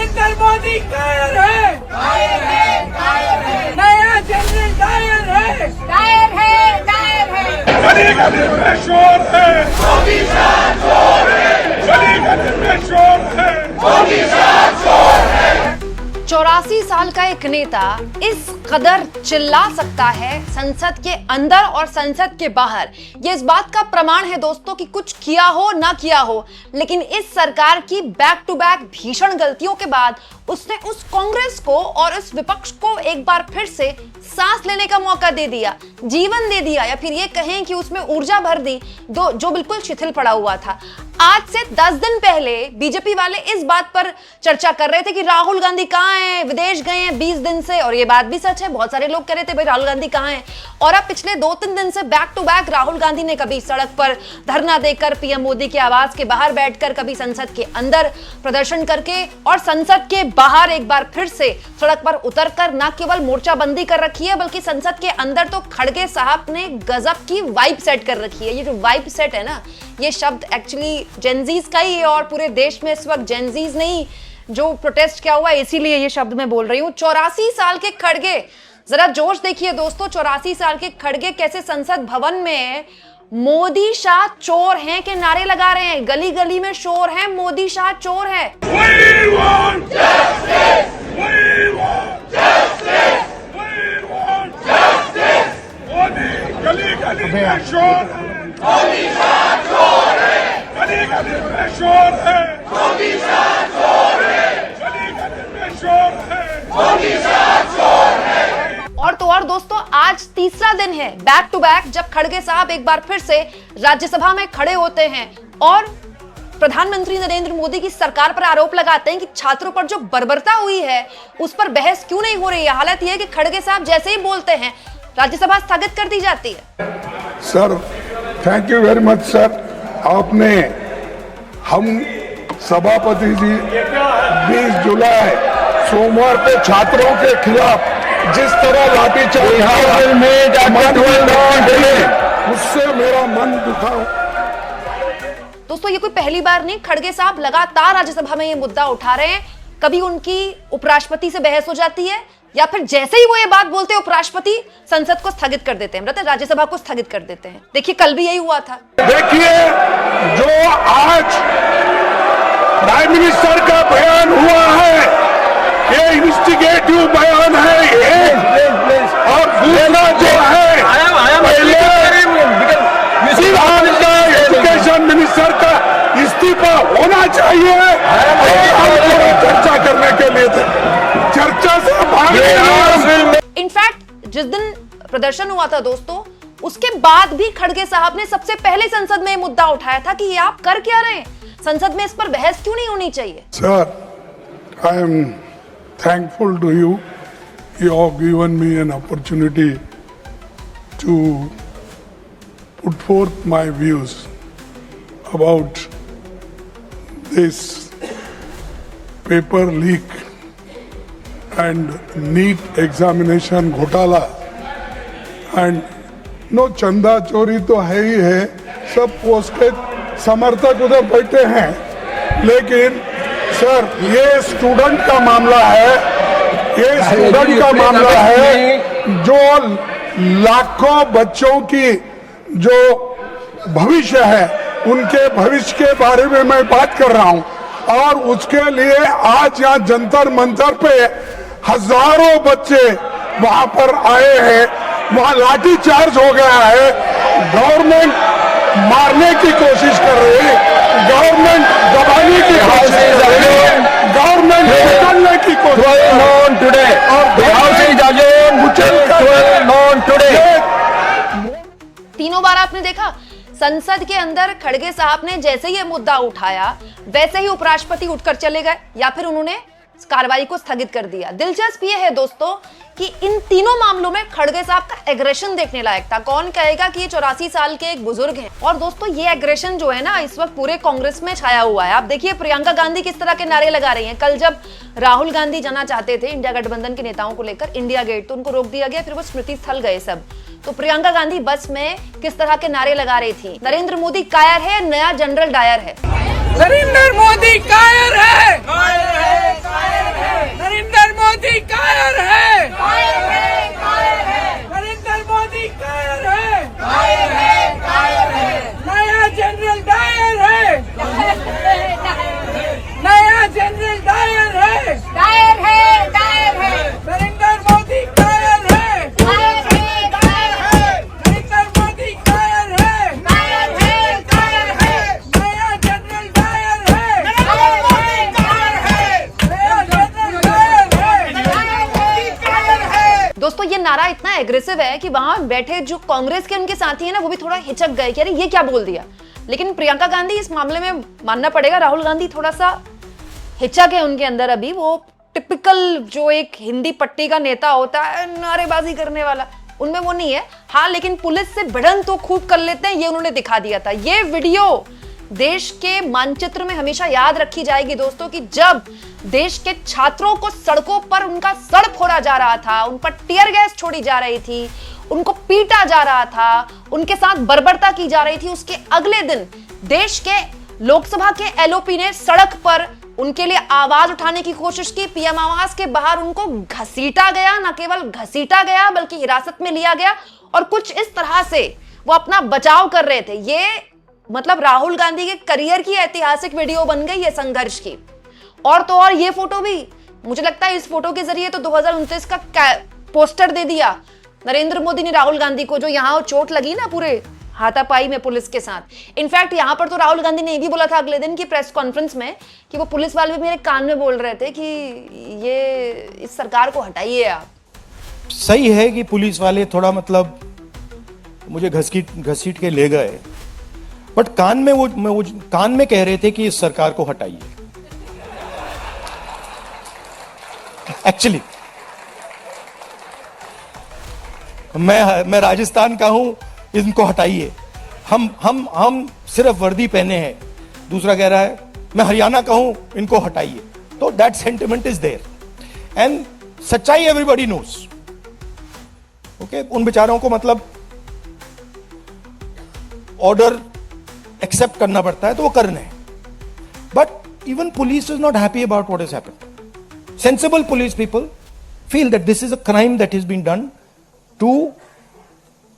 नरेंद्र मोदी कायर है, नया जनरल डायर है, गली गली में शोर है, मोदी शाह चोर है, गली गली में शोर है, मोदी शाह चोर है। 84 साल का एक नेता इस कदर चिल्ला सकता है संसद के अंदर और संसद के बाहर, ये इस बात का प्रमाण है दोस्तों कि कुछ किया हो ना किया हो, लेकिन इस सरकार की बैक टू बैक भीषण गलतियों के बाद उसने उस कांग्रेस को और उस विपक्ष को एक बार फिर से सांस लेने का मौका दे दिया, जीवन दे दिया, या फिर ये कहें कि उसमें ऊर्जा भर दी जो बिल्कुल शिथिल पड़ा हुआ था। आज से 10 दिन पहले बीजेपी वाले इस बात पर चर्चा कर रहे थे कि राहुल गांधी कहाँ हैं, विदेश गए हैं 20 दिन से, और ये बात भी सच है, बहुत सारे लोग कह रहे थे भाई राहुल गांधी कहाँ हैं। और अब पिछले 2-3 दिन से back to back Rahul Gandhi ने कभी सड़क पर धरना देकर पीएम मोदी के आवास के बाहर बैठकर, कभी संसद के अंदर प्रदर्शन करके, और संसद के बाहर एक बार फिर से सड़क पर उतरकर न केवल मोर्चाबंदी कर रखी है, बल्कि संसद के अंदर तो खड़गे साहब ने गजब की वाइब सेट कर रखी है। ये जो वाइब सेट है ना, ये शब्द एक्चुअली जेनजीज का ही है, और पूरे देश में इस वक्त जेनजीज नहीं जो प्रोटेस्ट किया हुआ है, इसीलिए ये शब्द मैं बोल रही हूँ। 84 साल के खड़गे, जरा जोश देखिए दोस्तों, 84 साल के खड़गे कैसे संसद भवन में मोदी शाह चोर हैं के नारे लगा रहे हैं, गली गली में शोर है, मोदी शाह चोर है। We want justice! We want justice! We want justice! Modi गली गली में शोर है, मोदी शाह चोर है, गली गली में शोर है, मोदी शाह चोर है, गली गली में शोर है, मोदी शाह चोर है। और तो और दोस्तों, आज तीसरा दिन है बैक टू बैक जब खड़गे साहब एक बार फिर से राज्यसभा में खड़े होते हैं और प्रधानमंत्री नरेंद्र मोदी की सरकार पर आरोप लगाते हैं कि छात्रों पर जो बर्बरता हुई है उस पर बहस क्यों नहीं हो रही है। हालत यह है कि खड़गे साहब जैसे ही बोलते हैं राज्यसभा स्थगित कर दी जाती है। Sir, thank you very much sir. आपने हम सभापति जी 20 जुलाई सोमवार को छात्रों के खिलाफ जिस तरह लाठीचार्ज उससे मेरा मन दुखा। दोस्तों, ये कोई पहली बार नहीं, खड़गे साहब लगातार राज्यसभा में ये मुद्दा उठा रहे हैं। कभी उनकी उपराष्ट्रपति से बहस हो जाती है, या फिर जैसे ही वो ये बात बोलते हैं उपराष्ट्रपति संसद को स्थगित कर देते हैं, मतलब राज्यसभा को स्थगित कर देते हैं। देखिए कल भी यही हुआ था। देखिए जो आज प्राइम मिनिस्टर का बयान हुआ है, ये इन्वेस्टिगेटिव बयान है ये, और दूसरा जो है पहले एजुकेशन मिनिस्टर का इस्तीफा होना चाहिए। चर्चा करने के लिए थे, चर्चा से इनफैक्ट जिस दिन प्रदर्शन हुआ था दोस्तों, उसके बाद भी खड़गे साहब ने सबसे पहले संसद में मुद्दा उठाया था कि ये आप कर क्या रहे हैं, संसद में इस पर बहस क्यों नहीं होनी चाहिए। Sir, I am thankful to you. You have given me an opportunity to put forth my views about this paper leak and NEET examination घोटाला and no चंदा चोरी तो है ही है, सब उसके समर्थक उधर बैठे हैं, लेकिन सर ये स्टूडेंट का मामला है, ये स्टूडेंट का मामला है जो लाखों बच्चों की जो भविष्य है उनके भविष्य के बारे में मैं बात कर रहा हूं, और उसके लिए आज यहाँ जंतर मंतर पे हजारों बच्चे वहां पर आए हैं, वहां लाठी चार्ज हो गया है, गवर्नमेंट मारने की कोशिश कर रही है, गवर्नमेंट दबाने की कोशिश कर रही है, गवर्नमेंट निकलने की कोशिश तीनों बार आपने देखा संसद के अंदर खड़गे साहब ने जैसे ही ये मुद्दा उठाया वैसे ही उपराष्ट्रपति उठकर चले गए, या फिर उन्होंने कार्रवाई को स्थगित कर दिया। दिलचस्प ये है दोस्तों कि इन तीनों मामलों में खड़गे साहब का एग्रेशन देखने लायक था। कौन कहेगा कि ये 84 साल के एक बुजुर्ग हैं। और दोस्तों ये एग्रेशन जो है ना इस वक्त पूरे कांग्रेस में छाया हुआ है। आप देखिए प्रियंका गांधी किस तरह के नारे लगा रही हैं। कल जब राहुल गांधी जाना चाहते थे इंडिया गठबंधन के नेताओं को लेकर इंडिया गेट, तो उनको रोक दिया गया, फिर वो स्मृति स्थल गए सब। तो प्रियंका गांधी बस में किस तरह के नारे लगा रही थी, नरेंद्र मोदी कायर है, नया जनरल डायर है। नरेंद्र मोदी कायर है, कायर है, कायर नारा इतना एग्रेसिव है कि वहां बैठे जो कांग्रेस के उनके साथी हैं ना, वो भी थोड़ा हिचक गए कि अरे ये क्या बोल दिया। लेकिन प्रियंका गांधी इस मामले में मानना पड़ेगा, राहुल गांधी थोड़ा सा हिचक है उनके अंदर अभी। वो टिपिकल जो एक हिंदी पट्टी का नेता होता है, नारेबाजी करने वाला, उनमें वो नहीं है। हाँ, लेकिन पुलिस से भिड़ंत तो खूब कर लेते हैं, ये उन्होंने दिखा दिया था। ये वीडियो देश के मानचित्र में हमेशा याद रखी जाएगी दोस्तों, कि जब देश के छात्रों को सड़कों पर उनका सर फोड़ा जा रहा था, उन पर टीयर गैस छोड़ी जा रही थी, उनको पीटा जा रहा था, उनके साथ बर्बरता की जा रही थी, उसके अगले दिन देश के लोकसभा के एलओपी ने सड़क पर उनके लिए आवाज उठाने की कोशिश की। पीएम आवास के बाहर उनको घसीटा गया, न केवल घसीटा गया बल्कि हिरासत में लिया गया, और कुछ इस तरह से वो अपना बचाव कर रहे थे। ये मतलब राहुल गांधी के करियर की ऐतिहासिक वीडियो बन गई है संघर्ष की। और तो और ये फोटो भी, मुझे लगता है इस फोटो के जरिए तो 2029 का पोस्टर दे दिया नरेंद्र मोदी ने राहुल गांधी को, जो यहां चोट लगी ना पूरे हाथापाई में पुलिस के साथ। इनफैक्ट यहां पर तो राहुल गांधी ने ये भी बोला था अगले दिन की प्रेस कॉन्फ्रेंस में कि वो पुलिस वाले भी मेरे कान में बोल रहे थे कि ये इस सरकार को हटाइए आप। सही है कि पुलिस वाले थोड़ा मतलब मुझे घसीट के ले गए, बट कान में वो कान में कह रहे थे कि इस सरकार को हटाइए। एक्चुअली मैं राजस्थान का हूं, इनको हटाइए। हम सिर्फ वर्दी पहने हैं। दूसरा कह रहा है मैं हरियाणा का हूं, इनको हटाइए। तो that sentiment is there and सच्चाई एवरीबॉडी नोस। ओके, उन बेचारों को मतलब ऑर्डर एक्सेप्ट करना पड़ता है तो वो करने हैं। But even police is not happy about what is happened. Sensible police people feel that this is a crime that is been done to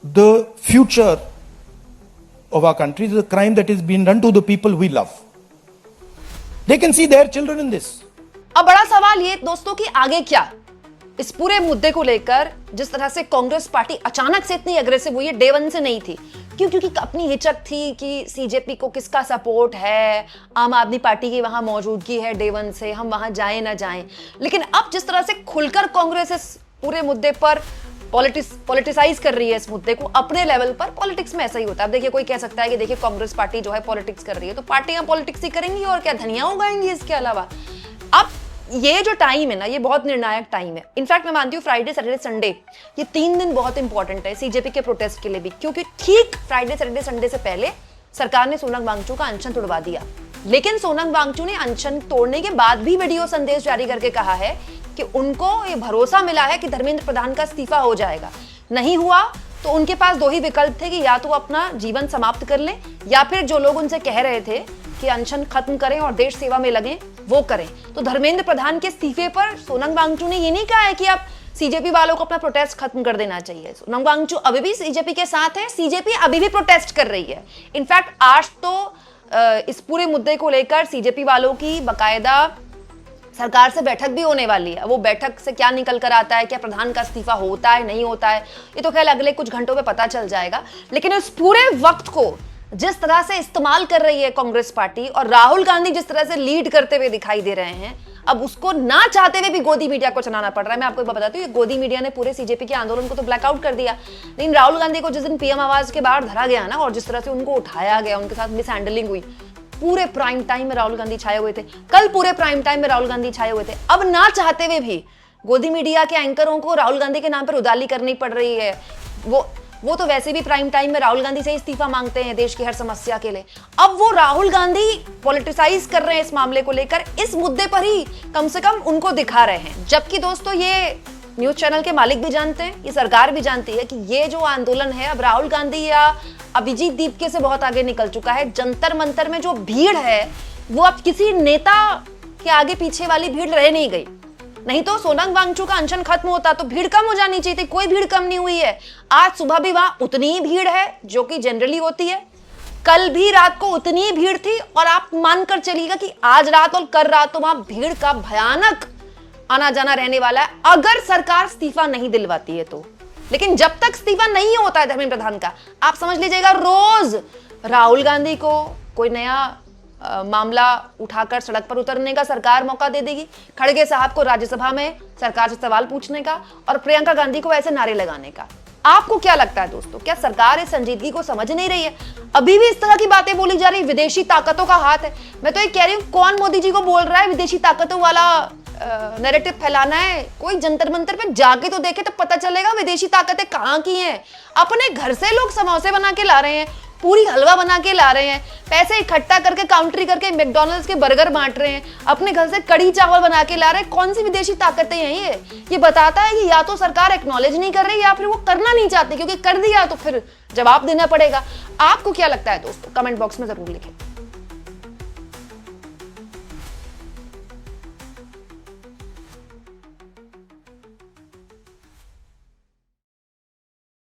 the future of our country, is a crime that is being done to the people we love. They can see their children in this. अब बड़ा सवाल ये दोस्तों कि आगे क्या इस पूरे मुद्दे को लेकर। जिस तरह से कांग्रेस पार्टी अचानक से इतनी एग्रेसिव हुई है, डे वन से नहीं थी। क्यों? क्योंकि अपनी हिचक थी कि सीजेपी को किसका सपोर्ट है, आम आदमी पार्टी की वहां मौजूदगी है डे वन से, हम वहां जाएं ना जाएं। लेकिन अब जिस तरह से खुलकर कांग्रेस इस पूरे मुद्दे पर पॉलिटिसाइज कर रही है, इस मुद्दे को अपने लेवल पर। पॉलिटिक्स में ऐसा ही होता है। अब देखिए, कोई कह सकता है कि देखिए कांग्रेस पार्टी जो है पॉलिटिक्स कर रही है, तो पार्टियां पॉलिटिक्स ही करेंगी और क्या धनिया उगाएंगी इसके अलावा। अब ये जो टाइम है ना, ये बहुत निर्णायक टाइम है। इनफैक्ट मैं मानती हूँ फ्राइडे सैटरडे संडे ये 3 दिन बहुत इंपॉर्टेंट है सीजेपी के प्रोटेस्ट के लिए भी, क्योंकि ठीक फ्राइडे सैटरडे संडे से पहले सरकार ने सोनम वांगचुक का अनशन तोड़वा दिया। लेकिन सोनम वांगचुक ने अनशन तोड़ने के बाद भी वीडियो संदेश जारी करके कहा है कि उनको ये भरोसा मिला है कि धर्मेंद्र प्रधान का इस्तीफा हो जाएगा। नहीं हुआ तो उनके पास 2 ही विकल्प थे कि या तो अपना जीवन समाप्त कर लें, या फिर जो लोग उनसे कह रहे थे कि अनशन खत्म करें और देश सेवा में लगें, वो करें। तो धर्मेंद्र प्रधान के इस्तीफे पर सोनम वांगचुक ने ये नहीं कहा है कि आप सीजेपी वालों को अपना प्रोटेस्ट खत्म कर देना चाहिए। सोनम वांगचुक अभी भी सीजेपी के साथ है, सीजेपी अभी भी प्रोटेस्ट कर रही है। इनफैक्ट आज तो इस पूरे मुद्दे को लेकर सीजेपी वालों की बकायदा सरकार से बैठक भी होने वाली है। वो बैठक से क्या निकल कर आता है, क्या प्रधान का इस्तीफा होता है नहीं होता है, ये तो खैर अगले कुछ घंटों में पता चल जाएगा। लेकिन इस पूरे वक्त को जिस तरह से इस्तेमाल कर रही है कांग्रेस पार्टी, और राहुल गांधी जिस तरह से लीड करते हुए दिखाई दे रहे हैं, अब उसको ना चाहते हुए भी गोदी मीडिया को चलाना पड़ रहा है। मैं आपको एक बात बताती हूँ, गोदी मीडिया ने पूरे सीजेपी के आंदोलन को तो ब्लैकआउट कर दिया, लेकिन राहुल गांधी को जिस दिन पीएम आवास के बाहर धरा गया ना, और जिस तरह से उनको उठाया गया, उनके साथ मिस हैंडलिंग हुई, पूरे प्राइम टाइम में राहुल गांधी छाए हुए थे। कल पूरे प्राइम टाइम में राहुल गांधी छाए हुए थे। अब ना चाहते हुए भी गोदी मीडिया के एंकरों को राहुल गांधी के नाम पर उदाली करनी पड़ रही है। वो तो वैसे भी प्राइम टाइम में राहुल गांधी से इस्तीफा मांगते हैं देश की हर समस्या के लिए। अब वो राहुल गांधी पॉलिटिसाइज कर रहे हैं इस मामले को लेकर, इस मुद्दे पर ही कम से कम उनको दिखा रहे हैं। जबकि दोस्तों ये न्यूज चैनल के मालिक भी जानते हैं, ये सरकार भी जानती है कि ये जो आंदोलन है अब राहुल गांधी या अभिजीत दीपके से बहुत आगे निकल चुका है। जंतर मंतर में जो भीड़ है वो अब किसी नेता के आगे पीछे वाली भीड़ रह नहीं गई। नहीं तो सोनम वांगचुक का अनशन खत्म होता तो भीड़ कम हो जानी चाहिए थी, कोई भीड़ कम नहीं हुई है। आज सुबह भी वहां उतनी ही भीड़ है जो कि जनरली होती है, कल भी रात को उतनी ही भीड़ थी, और आप मानकर चलिएगा कि आज रात और कल रात तो वहां भीड़ का भयानक आना जाना रहने वाला है, अगर सरकार इस्तीफा नहीं दिलवाती है तो। लेकिन जब तक इस्तीफा नहीं होता है धर्मेंद्र प्रधान का, आप समझ लीजिएगा रोज राहुल गांधी को कोई नया मामला उठाकर सड़क पर उतरने का सरकार मौका दे देगी, खड़गे साहब को राज्यसभा में सरकार से सवाल पूछने का और प्रियंका गांधी को ऐसे नारे लगाने का। आपको क्या लगता है दोस्तों, क्या सरकार इस संजीदगी को समझ नहीं रही है? अभी भी इस तरह की बातें बोली जा रही, विदेशी ताकतों का हाथ है। मैं तो ये कह रही हूँ, कौन मोदी जी को बोल रहा है विदेशी ताकतों वाला नैरेटिव फैलाना है? कोई जंतर मंतर पे जाके तो देखे तो पता चलेगा विदेशी ताकतें कहाँ की हैं। अपने घर से लोग समोसे बना के ला रहे हैं, पूरी हलवा बना के ला रहे हैं, पैसे इकट्ठा करके काउंट्री करके मैकडॉनल्ड्स के बर्गर बांट रहे हैं, अपने घर से कड़ी चावल बना के ला रहे हैं। कौन सी विदेशी ताकतें हैं ये बताता है कि या तो सरकार एक्नॉलेज नहीं कर रही या फिर वो करना नहीं चाहती, क्योंकि कर दिया तो फिर जवाब देना पड़ेगा। आपको क्या लगता है दोस्तों, कमेंट बॉक्स में जरूर लिखें।